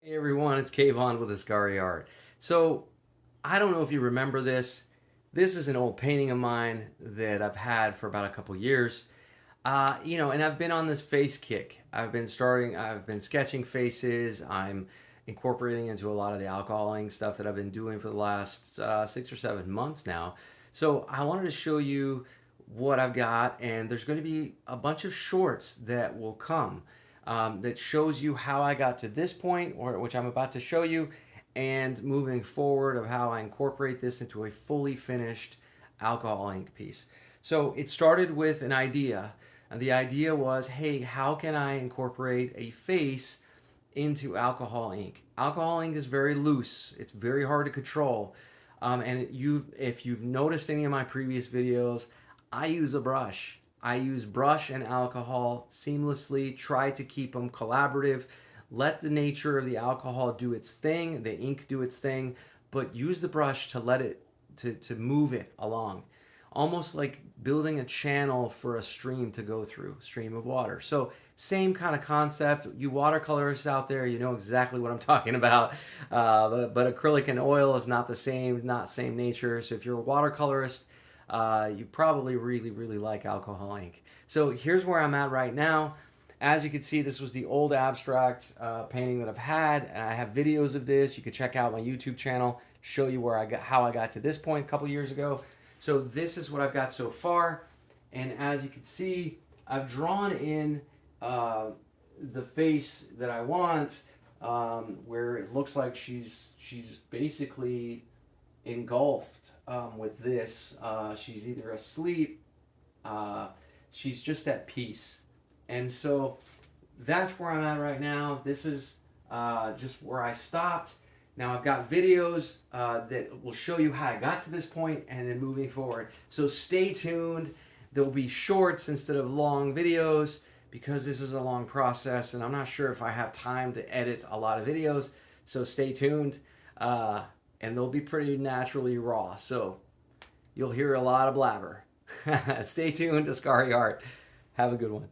Hey everyone, it's Kayvon with Ascari Art. So, I don't know if you remember this. This is an old painting of mine that I've had for about a couple years. And I've been on this face kick. I've been sketching faces. I'm incorporating into a lot of the alcoholing stuff that I've been doing for the last 6 or 7 months now. So, I wanted to show you what I've got, and there's going to be a bunch of shorts that will come that shows you how I got to this point, or which I'm about to show you, and moving forward of how I incorporate this into a fully finished alcohol ink piece. So it started with an idea. And the idea was, hey, how can I incorporate a face into alcohol ink? Alcohol ink is very loose. It's very hard to control. If you've noticed any of my previous videos, I use a brush. I use brush and alcohol seamlessly, try to keep them collaborative, let the nature of the alcohol do its thing, the ink do its thing, but use the brush to let it, to move it along. Almost like building a channel for a stream to go through, stream of water. So same kind of concept. You watercolorists out there, you know exactly what I'm talking about. But acrylic and oil is not the same, not same nature. So if you're a watercolorist, you probably really like alcohol ink. So here's where I'm at right now. As you can see, this was the old abstract painting that I've had, and I have videos of this. You can check out my YouTube channel, show you how I got to this point a couple years ago. So this is what I've got so far, and as you can see, I've drawn in the face that I want, where it looks like she's basically engulfed with this. She's either asleep, she's just at peace. And so that's where I'm at right now. This is just where I stopped. Now I've got videos that will show you how I got to this point and then moving forward. So stay tuned. There'll be shorts instead of long videos because this is a long process and I'm not sure if I have time to edit a lot of videos. So stay tuned. And they'll be pretty naturally raw. So you'll hear a lot of blabber. Stay tuned to Ascari Art. Have a good one.